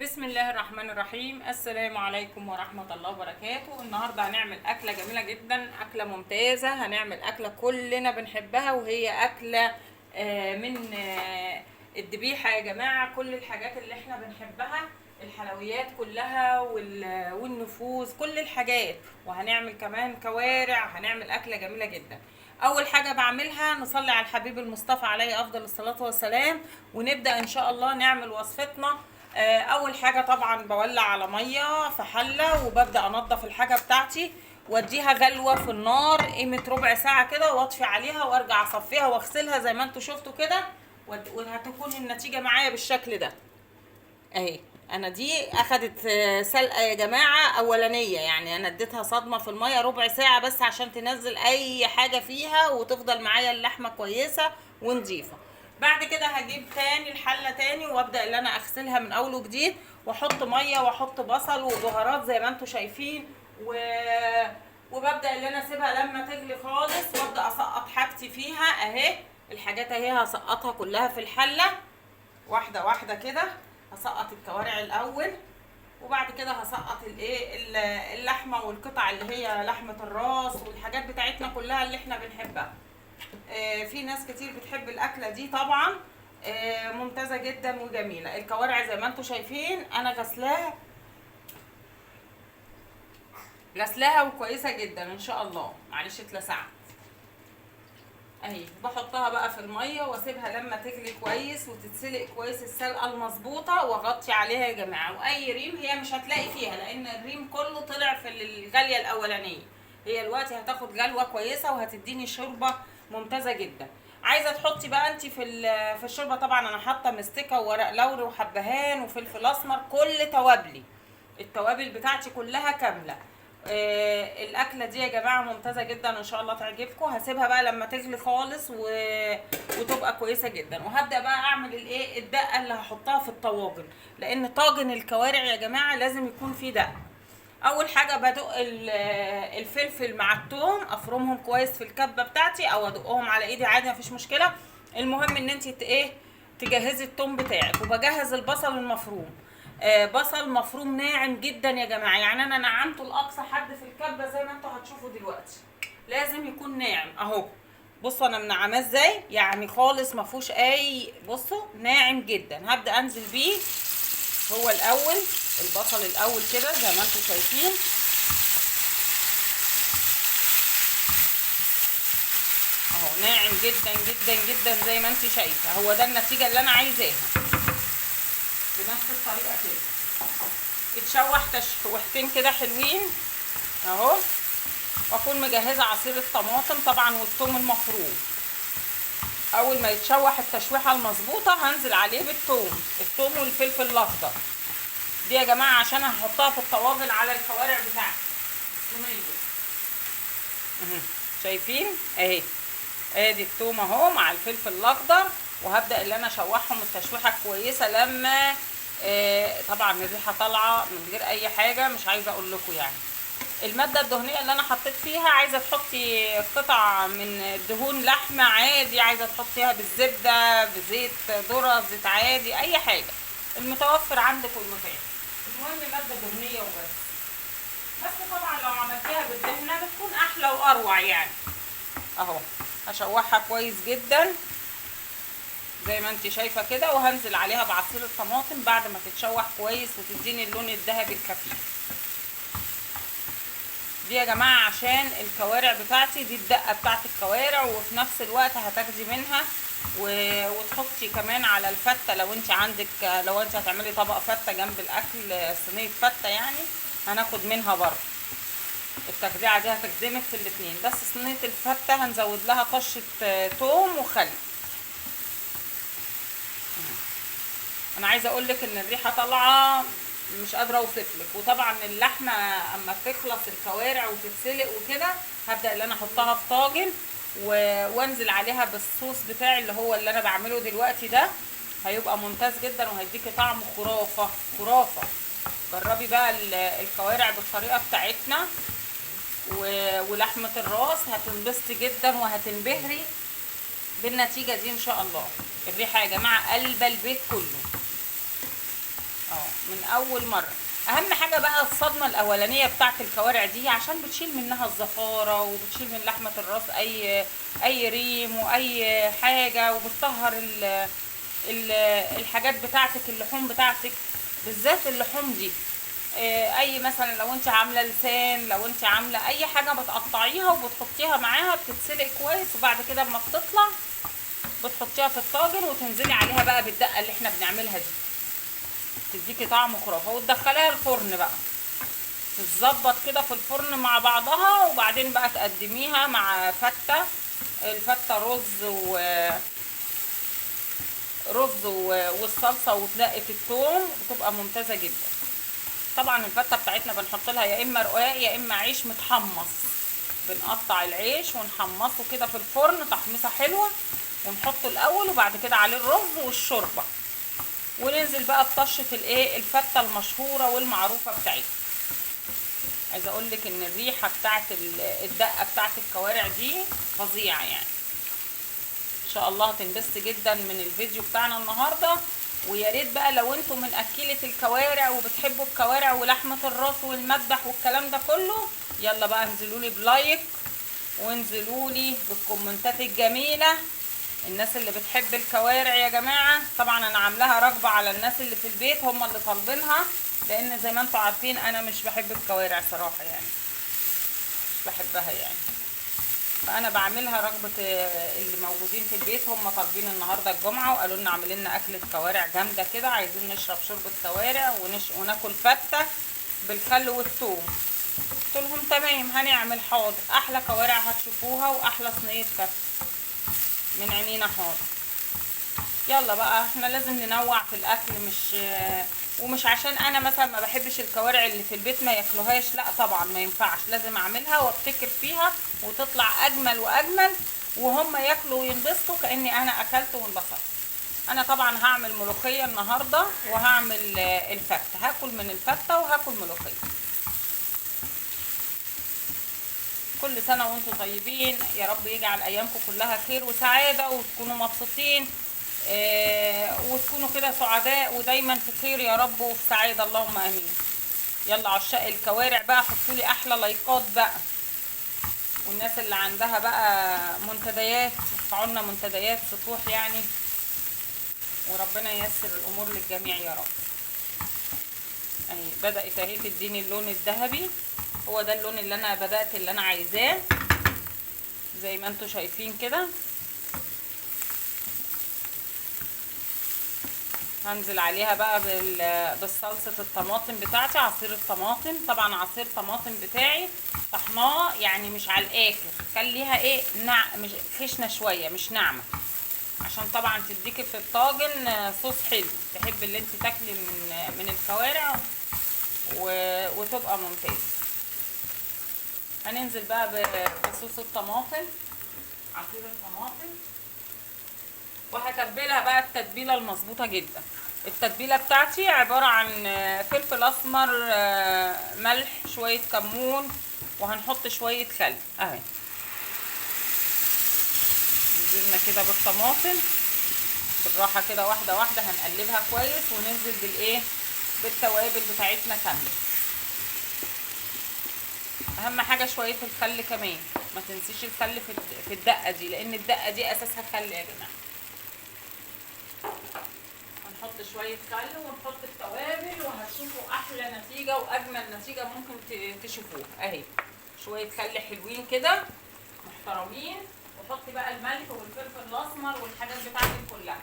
بسم الله الرحمن الرحيم. السلام عليكم ورحمة الله وبركاته. النهاردة هنعمل أكلة جميلة جدا، أكلة ممتازة. هنعمل أكلة كلنا بنحبها، وهي أكلة من الذبيحة يا جماعة. كل الحاجات اللي احنا بنحبها، الحلويات كلها والنفوذ، كل الحاجات. وهنعمل كمان كوارع. هنعمل أكلة جميلة جدا. اول حاجه بعملها نصلي على الحبيب المصطفى عليه افضل الصلاه والسلام، ونبدا ان شاء الله نعمل وصفتنا. اول حاجه طبعا بولع على ميه في حله، وببدا انضف الحاجه بتاعتي واديها غلوه في النار قيمه ربع ساعه كده، واطفي عليها وارجع اصفيها واغسلها زي ما انتم شفتوا كده. وهتكون النتيجه معايا بالشكل ده اهي. انا دي اخدت سلقه يا جماعه اولانيه، يعني انا اديتها صدمه في الميه ربع ساعه بس عشان تنزل اي حاجه فيها وتفضل معايا اللحمه كويسه ونضيفه. بعد كده هجيب تاني الحله تاني وابدا ان انا اغسلها من اول وجديد، واحط ميه واحط بصل وبهارات زي ما انتم شايفين وببدا ان انا اسيبها لما تغلي خالص، وابدا اسقط حاجتي فيها اهي. الحاجات اهي هسقطها كلها في الحله واحده واحده كده. هسقط الكوارع الاول، وبعد كده هسقط اللحمه والقطع اللي هي لحمه الراس والحاجات بتاعتنا كلها اللي احنا بنحبها. في ناس كتير بتحب الاكله دي طبعا. ممتازه جدا وجميله. الكوارع زي ما انتم شايفين انا غسلاها وكويسه جدا ان شاء الله. معلش اتلسعت اهي. بحطها بقى في الميه واسيبها لما تغلي كويس وتتسلق كويس السلقه المظبوطه، واغطي عليها يا جماعه. واي ريم هي مش هتلاقي فيها، لان الريم كله طلع في الغليه الاولانيه. هي دلوقتي هتاخد غلوه كويسه وهتديني شوربه ممتازه جدا. عايزه تحطي بقى انت في الشوربه، طبعا انا حاطه مستكه وورق لوري وحبهان وفلفل اسمر، كل توابلي. التوابل بتاعتي كلها كامله. الاكله دي يا جماعه ممتازه جدا، ان شاء الله تعجبكم. هسيبها بقى لما تغلي خالص وتبقى كويسه جدا، وهبدا بقى اعمل الدقه اللي هحطها في الطواجن، لان طاجن الكوارع يا جماعه لازم يكون فيه دقه. اول حاجه بدق الفلفل مع الثوم، افرمهم كويس في الكبه بتاعتي او ادقهم على ايدي عادي مفيش مشكله. المهم ان انت تجهزي الثوم بتاعك. وبجهز البصل المفروم. بصل مفروم ناعم جدا يا جماعه، يعني انا نعمته لاقصى حد في الكبه زي ما انتوا هتشوفوا دلوقتي. لازم يكون ناعم اهو. بصوا انا منعماه ازاي، يعني خالص ما فيهوش اي. بصوا ناعم جدا. هبدا انزل بيه هو الاول، البصل الاول كده زي ما انتوا شايفين اهو. ناعم جدا جدا جدا زي ما انت شايفه. هو ده النتيجه اللي انا عايزاها. بنفس الطريقه كده يتشوح تشويحتين كده حلوين اهو. واكون مجهزه عصير الطماطم طبعا والثوم المفروم. اول ما يتشوح التشويحه المظبوطه هنزل عليه الثوم والفلفل الاخضر. دي يا جماعه عشان هحطها في الطواجن على الكوارع بتاعتي الصينيه. شايفين اهي. ادي الثوم اهو مع الفلفل الاخضر، وهبدا ان انا اشوحهم التشويحه كويسه لما طبعا الريحه طالعه من غير اي حاجه. مش عايزه اقول لكم يعني الماده الدهنيه اللي انا حطيت فيها. عايزه تحطي قطع من دهون لحمه عادي، عايزه تحطيها بالزبده، بزيت ذره، زيت عادي، اي حاجه المتوفر عندك والمتاح. المهم ماده دهنيه وبس. بس طبعا لو عملتيها بالدهنه بتكون احلى واروع يعني اهو. هشوحها كويس جدا زي ما انت شايفه كده، وهنزل عليها بعصير الطماطم بعد ما تتشوح كويس وتديني اللون الذهبي الخفيف. دي يا جماعه عشان الكوارع بتاعتي، دي الدقه بتاعت الكوارع، وفي نفس الوقت هتاخدي منها وتحطي كمان على الفته. لو انت عندك، لو انت هتعملي طبق فته جنب الاكل، صينيه فته يعني، هناخد منها برضه. التجزيعه دي هتخدمك في الاثنين. بس صينيه الفته هنزود لها طشه توم وخل. انا عايزه اقول لك ان الريحه طالعه مش قادره اوصفلك. وطبعا اللحمه اما تخلص الكوارع وتتسلق وكده، هبدا ان انا احطها في طاجن وانزل عليها بالصوص بتاعي اللي هو اللي انا بعمله دلوقتي ده. هيبقى ممتاز جدا وهيديكي طعم خرافه خرافه. جربي بقى الكوارع بالطريقه بتاعتنا ولحمه الراس، هتنبسطي جدا وهتنبهري بالنتيجه دي ان شاء الله. الريحه يا جماعه قلب البيت كله من اول مره. اهم حاجه بقى الصدمه الاولانيه بتاعه الكوارع دي، عشان بتشيل منها الزفاره وبتشيل من لحمه الراس اي ريم واي حاجه، وبتطهر ال الحاجات بتاعتك، اللحوم بتاعتك بالذات اللحوم دي. اي مثلا لو انت عامله لسان، لو انت عامله اي حاجه بتقطعيها وبتحطيها معاها بتتسلق كويس، وبعد كده اما بتطلع بتحطيها في الطاجن وتنزلي عليها بقى بالدقه اللي احنا بنعملها دي، تديكي طعم خرافه. وتدخليها الفرن بقى تتظبط كده في الفرن مع بعضها، وبعدين بقى تقدميها مع فته، الفته والصلصه ودقه الثوم، بتبقى ممتازه جدا. طبعا الفته بتاعتنا بنحط لها يا اما رقاق يا اما عيش متحمص، بنقطع العيش ونحمصه كده في الفرن تحميصه حلوه، ونحطه الاول وبعد كده عليه الرز والشوربه، وننزل بقى بطشه الفته المشهوره والمعروفه بتاعتنا. عايزه اقول لك ان الريحه بتاعت الدقه بتاعت الكوارع دي فظيعه يعني. ان شاء الله هتنبسط جدا من الفيديو بتاعنا النهارده. ويا ريت بقى لو انتم من اكيله الكوارع وبتحبوا الكوارع ولحمه الراس والمذبح والكلام ده كله، يلا بقى انزلوا لي بلايك وانزلوا لي بالكومنتات الجميله. الناس اللي بتحب الكوارع يا جماعه، طبعا انا عاملاها رغبه على الناس اللي في البيت، هم اللي طالبينها، لان زي ما انتم عارفين انا مش بحب الكوارع صراحه يعني، مش بحبها يعني، فانا بعملها رغبه اللي موجودين في البيت. هم طالبين النهارده الجمعه وقالوا لنا اعمل لنا اكله كوارع جامده كده، عايزين نشرب شوربه كوارع وناكل فته بالخل والثوم. قلت لهم تمام هنعمل، حاضر، احلى كوارع هتشوفوها واحلى صينيه فته من عينينا، حاضر. يلا بقى احنا لازم ننوع في الاكل، ومش عشان انا مثلا ما بحبش الكوارع اللي في البيت ما ياكلوهاش، لا طبعا ما ينفعش، لازم اعملها وابتكر فيها وتطلع اجمل واجمل، وهم ياكلوا وينبسطوا كاني انا اكلت وانبسطت. انا طبعا هعمل ملوخيه النهارده وهعمل الفته، هاكل من الفته وهاكل ملوخيه. كل سنه وانتم طيبين، يا رب يجعل ايامكم كلها خير وسعاده وتكونوا مبسوطين، وتكونوا كده سعداء ودايما في خير يا رب وفي سعاده، اللهم امين. يلا عشاق الكوارع بقى حطوا لي احلى لايكات بقى، والناس اللي عندها بقى منتديات ارفعوا لنا منتديات سطوح يعني، وربنا ييسر الامور للجميع يا رب. اهي بدات اهي تديني اللون الذهبي، هو ده اللون اللي انا بدات اللي انا عايزاه زي ما انتم شايفين كده. هنزل عليها بقى بالصلصه الطماطم بتاعتي، عصير الطماطم، طبعا عصير طماطم بتاعي طحناه يعني مش على الاخر، خليها مش خشنه شويه مش ناعمه، عشان طبعا تديكي في الطاجن صوص حلو، تحب اللي انت تاكلي من الكوارع وتبقى ممتاز. هننزل بقى بصوص الطماطم، عصير الطماطم، وهتبلها بقى التتبيله المظبوطه جدا. التتبيله بتاعتي عباره عن فلفل اسمر، ملح، شويه كمون، وهنحط شويه خل اهي. نزلنا كده بالطماطم بالراحه كده واحده واحده، هنقلبها كويس وننزل بالتوابل بتاعتنا كامله. اهم حاجه شويه الخل كمان، ما تنسيش الخل في الدقه دي، لان الدقه دي اساسها خل يا جماعه. هنحط شويه خل ونحط التوابل وهتشوفوا احلى نتيجه واجمل نتيجه ممكن تشوفوها اهي. شويه خل حلوين كده محترمين، وحطي بقى الملح والفلفل الاسمر والحاجات بتاعتك كلها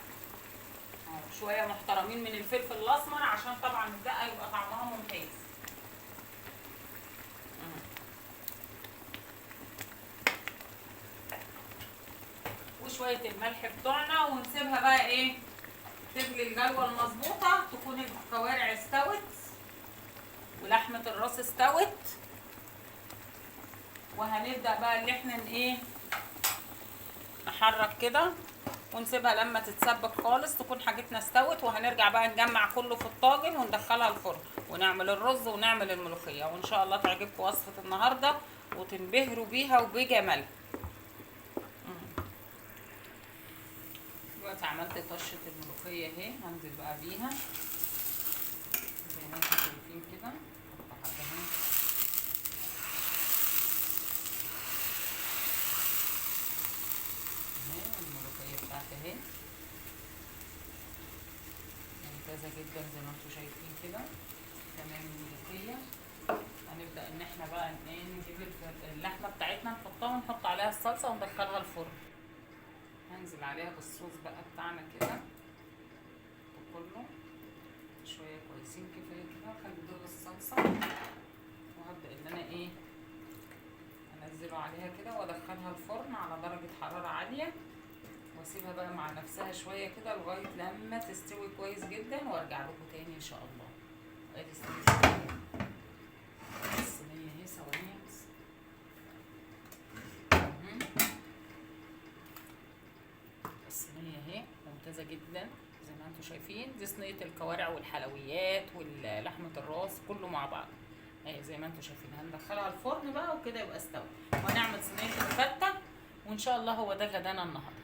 شويه محترمين من الفلفل الاسمر، عشان طبعا الدقه يبقى طعمها ممتاز. وشويه الملح بتوعنا، ونسيبها بقى تغلي الجلوه المظبوطه، تكون الكوارع استوت ولحمه الراس استوت، وهنبدا بقى اللي احنا نحرك كده ونسيبها لما تتسبك خالص، تكون حاجتنا استوت، وهنرجع بقى نجمع كله في الطاجن وندخلها الفرن ونعمل الرز ونعمل الملوخيه، وان شاء الله تعجبكم وصفه النهارده وتنبهروا بيها وبجمالها. دلوقتي عملت طشه الملوخيه اهي، هنزل بقى بيها جدا زي ما انتم شايفين كده. تمام الملوخيه. هنبدا ان احنا بقى نجيب اللحمه بتاعتنا نحطها ونحط عليها الصلصه وندخلها الفرن. هنزل عليها بالصوص بقى بتاعنا كده كله شويه كويسين كفايه كده. خلي دول الصلصه وهبدا ان انا ايه انزله عليها كده وادخلها الفرن على درجه حراره عاليه واسيبها بقى مع نفسها شويه كده لغايه لما تستوي كويس جدا وارجع لكم تاني ان شاء الله. ادي الصينيه اهي ثواني بس. الصينيه اهي ممتازه جدا زي ما انتم شايفين. دي صينيه الكوارع والحلويات ولحمه الراس كله مع بعض اهي زي ما انتم شايفين. هندخلها الفرن بقى وكده يبقى استوى. وهنعمل صينيه الفته وان شاء الله هو ده غدانا النهارده.